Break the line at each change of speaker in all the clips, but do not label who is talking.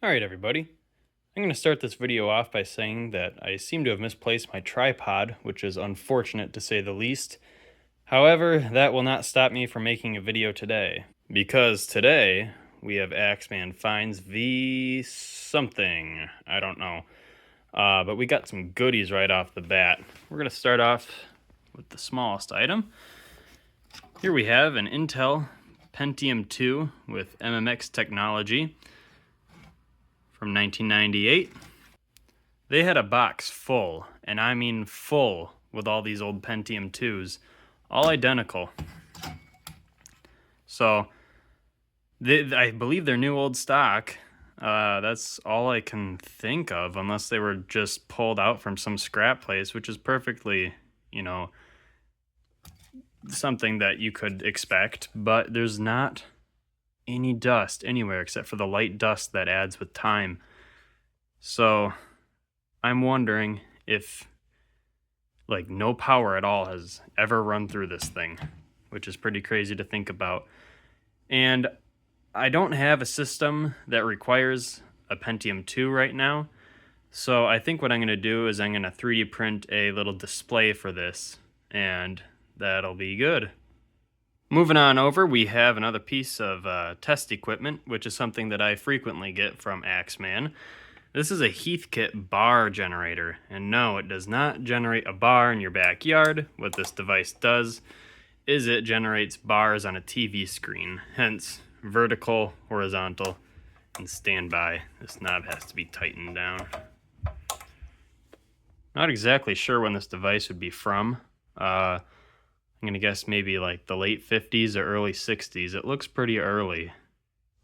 Alright everybody, I'm going to start this video off by saying that I seem to have misplaced my tripod, which is unfortunate to say the least. However, that will not stop me from making a video today, because today we have Axeman finds V something, I don't know. But we got some goodies right off the bat. We're going to start off with the smallest item. Here we have an Intel Pentium 2 with MMX technology from 1998. They had a box full, and I mean full, with all these old Pentium 2s, all identical. So, I believe they're new old stock. That's all I can think of, unless they were just pulled out from some scrap place, which is perfectly, something that you could expect, but there's not any dust anywhere except for the light dust that adds with time. So, I'm wondering if no power at all has ever run through this thing, which is pretty crazy to think about. And I don't have a system that requires a Pentium 2 right now, so I think what I'm going to do is I'm going to 3D print a little display for this, and that'll be good. Moving on over, we have another piece of test equipment, which is something that I frequently get from Axeman. This is a Heathkit bar generator, and no, it does not generate a bar in your backyard. What this device does is it generates bars on a TV screen, hence vertical, horizontal, and standby. This knob has to be tightened down. Not exactly sure when this device would be from. I'm gonna guess maybe like the late 50s or early 60s. It looks pretty early.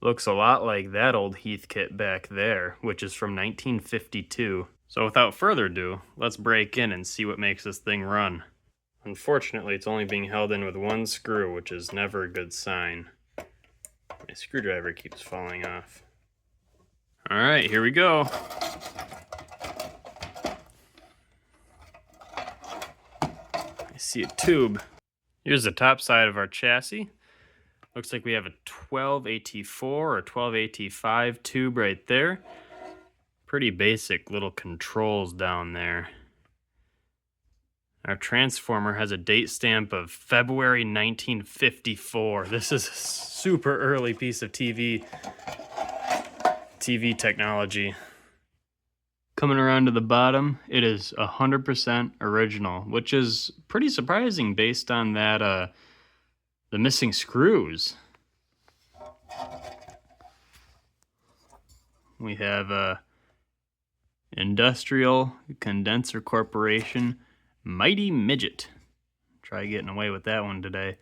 Looks a lot like that old Heathkit back there, which is from 1952. So without further ado, let's break in and see what makes this thing run. Unfortunately, it's only being held in with one screw, which is never a good sign. My screwdriver keeps falling off. Alright, here we go. I see a tube. Here's the top side of our chassis. Looks like we have a 12AT4 or 12AT5 tube right there. Pretty basic little controls down there. Our transformer has a date stamp of February 1954. This is a super early piece of TV technology. Coming around to the bottom, it is 100% original, which is pretty surprising based on that the missing screws. We have Industrial Condenser Corporation Mighty Midget. Try getting away with that one today.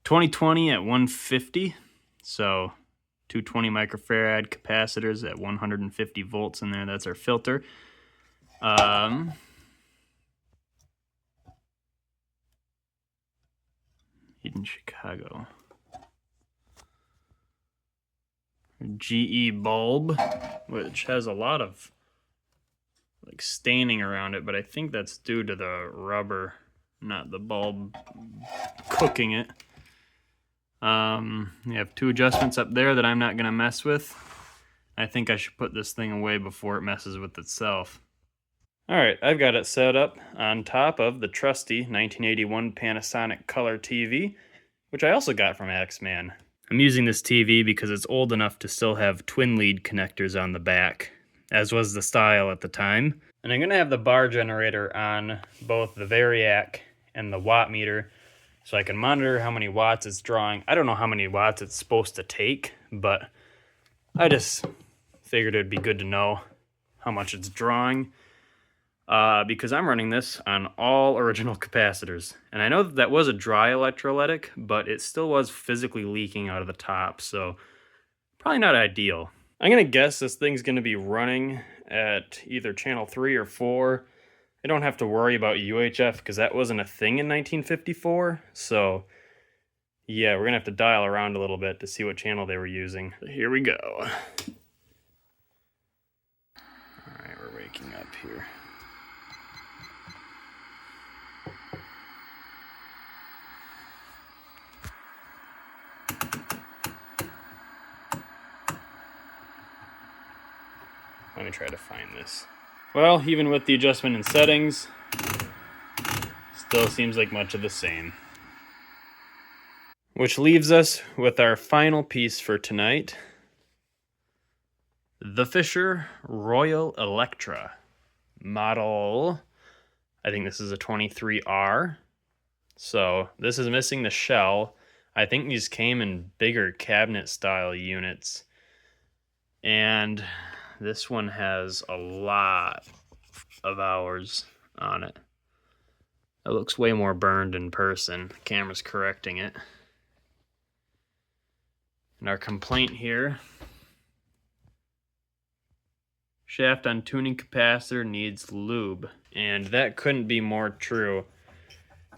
2020 at 150, so 220 microfarad capacitors at 150 volts in there. That's our filter. In Chicago. GE bulb, which has a lot of staining around it, but I think that's due to the rubber, not the bulb cooking it. We have two adjustments up there that I'm not going to mess with. I think I should put this thing away before it messes with itself. Alright, I've got it set up on top of the trusty 1981 Panasonic Color TV, which I also got from Axeman. I'm using this TV because it's old enough to still have twin lead connectors on the back, as was the style at the time. And I'm going to have the bar generator on both the Variac and the watt meter so I can monitor how many watts it's drawing. I don't know how many watts it's supposed to take, but I just figured it'd be good to know how much it's drawing. Because I'm running this on all original capacitors. And I know that was a dry electrolytic, but it still was physically leaking out of the top, so probably not ideal. I'm going to guess this thing's going to be running at either channel 3 or 4. I don't have to worry about UHF because that wasn't a thing in 1954, so yeah, we're going to have to dial around a little bit to see what channel they were using. So here we go. Alright, we're waking up here. Let me try to find this. Well, even with the adjustment in settings, still seems like much of the same. Which leaves us with our final piece for tonight. The Fisher Royal Electra model. I think this is a 23R. So this is missing the shell. I think these came in bigger cabinet style units. And this one has a lot of hours on it. It looks way more burned in person. The camera's correcting it. And our complaint here: shaft on tuning capacitor needs lube. And that couldn't be more true.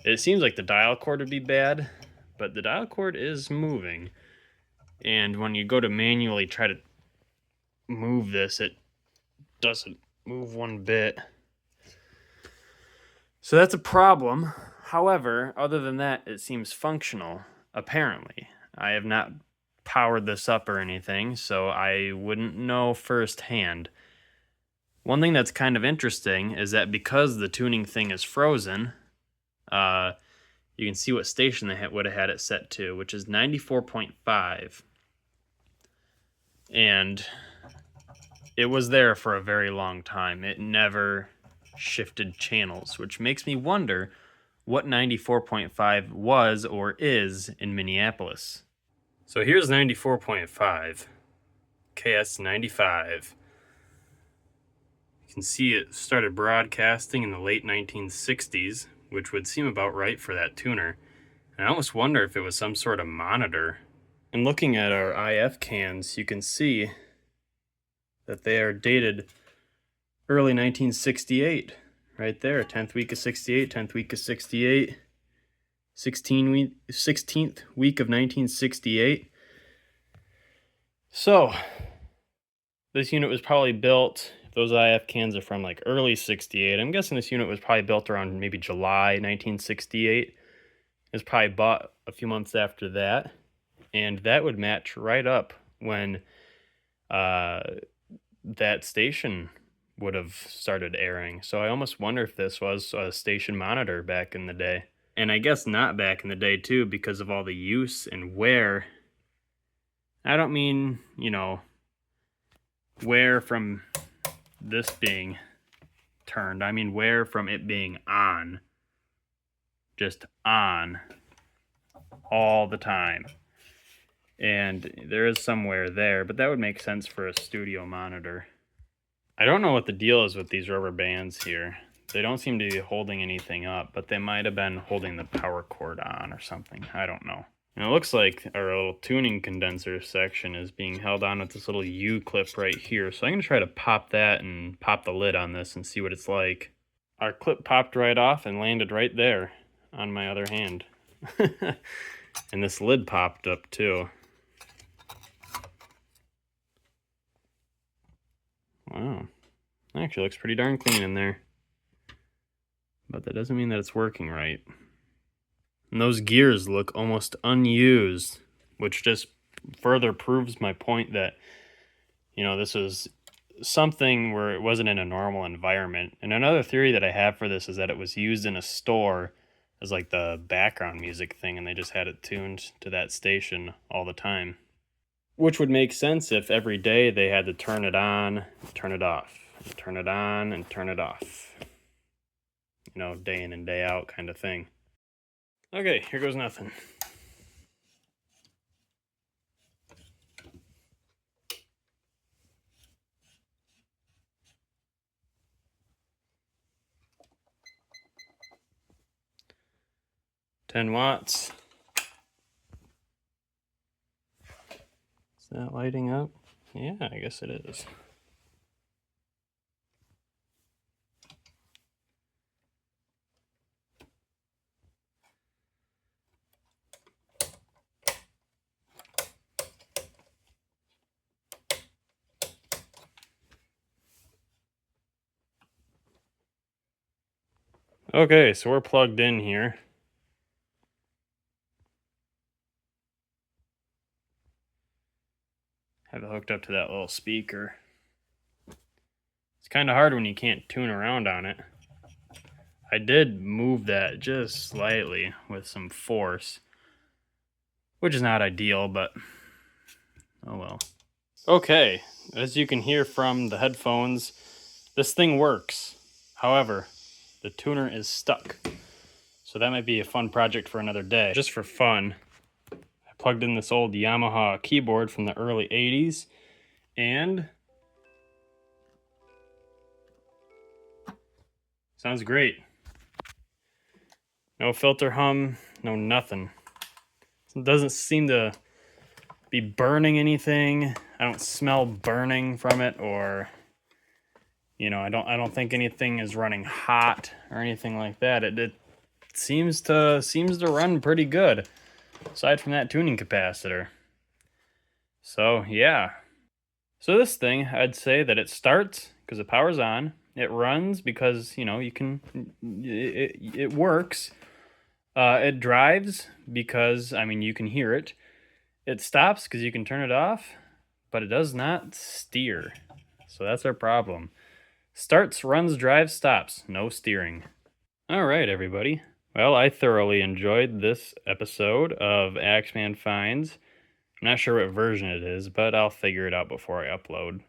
It seems like the dial cord would be bad, but the dial cord is moving. And when you go to manually try to move this, it doesn't move one bit. So that's a problem. However, other than that, it seems functional, apparently. I have not powered this up or anything, so I wouldn't know firsthand. One thing that's kind of interesting is that because the tuning thing is frozen, you can see what station they would have had it set to, which is 94.5. And it was there for a very long time. It never shifted channels, which makes me wonder what 94.5 was or is in Minneapolis. So here's 94.5, KS95. You can see it started broadcasting in the late 1960s, which would seem about right for that tuner. And I almost wonder if it was some sort of monitor. And looking at our IF cans, you can see that they are dated early 1968. Right there, 10th week of 68, 10th week of 68, 16th week of 1968. So, this unit was probably built, if those IF cans are from like early 68, I'm guessing this unit was probably built around maybe July 1968. It was probably bought a few months after that. And that would match right up when that station would have started airing. So I almost wonder if this was a station monitor back in the day. And I guess not back in the day too, because of all the use and wear. I don't mean, wear from this being turned. I mean wear from it being on. Just on all the time. And there is some wear there, but that would make sense for a studio monitor. I don't know what the deal is with these rubber bands here. They don't seem to be holding anything up, but they might have been holding the power cord on or something. I don't know. And it looks like our little tuning condenser section is being held on with this little U-clip right here. So I'm going to try to pop that and pop the lid on this and see what it's like. Our clip popped right off and landed right there on my other hand. And this lid popped up too. Wow, actually looks pretty darn clean in there. But that doesn't mean that it's working right. And those gears look almost unused, which just further proves my point that, this was something where it wasn't in a normal environment. And another theory that I have for this is that it was used in a store as like the background music thing, and they just had it tuned to that station all the time. Which would make sense if every day they had to turn it on, turn it off, turn it on, and turn it off. Day in and day out kind of thing. Okay, here goes nothing. $10. Is that lighting up? Yeah, I guess it is. Okay, so we're plugged in here. Have it hooked up to that little speaker. kind of hard when you can't tune around on it. I did move that just slightly with some force, which is not ideal, but oh well. Okay, as you can hear from the headphones, this thing works. However, the tuner is stuck. So that might be a fun project for another day. Just for fun, I plugged in this old Yamaha keyboard from the early 80s, and sounds great. No filter hum, no nothing. It doesn't seem to be burning anything. I don't smell burning from it, or you know, I don't think anything is running hot or anything like that. It seems to run pretty good, aside from that tuning capacitor. So yeah. So this thing, I'd say that it starts because the power's on. It runs because, you know, you can, it works. It drives because, I mean, you can hear it. It stops because you can turn it off, but it does not steer. So that's our problem. Starts, runs, drives, stops. No steering. All right, everybody. Well, I thoroughly enjoyed this episode of Axeman Finds. I'm not sure what version it is, but I'll figure it out before I upload.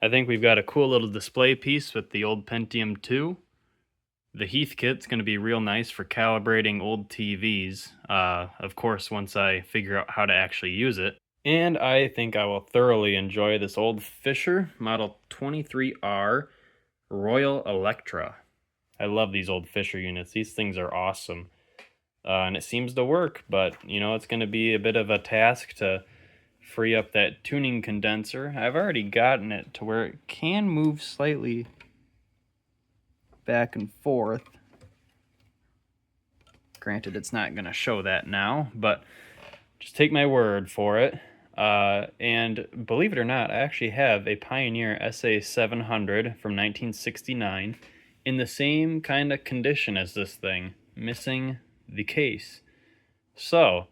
I think we've got a cool little display piece with the old Pentium 2. The Heath kit's going to be real nice for calibrating old TVs, of course, once I figure out how to actually use it. And I think I will thoroughly enjoy this old Fisher Model 23R Royal Electra. I love these old Fisher units. These things are awesome. And it seems to work, but, you know, it's going to be a bit of a task to free up that tuning condenser. I've already gotten it to where it can move slightly back and forth. Granted, it's not going to show that now, but just take my word for it. And believe it or not, I actually have a Pioneer SA700 from 1969 in the same kind of condition as this thing, missing the case. So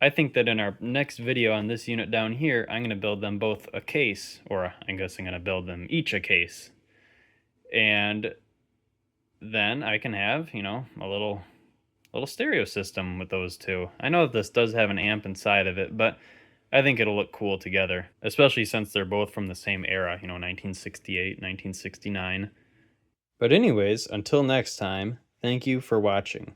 I think that in our next video on this unit down here, I'm going to build them both a case, or I guess I'm going to build them each a case. And then I can have, you know, a little stereo system with those two. I know that this does have an amp inside of it, but I think it'll look cool together, especially since they're both from the same era, you know, 1968, 1969. But anyways, until next time, thank you for watching.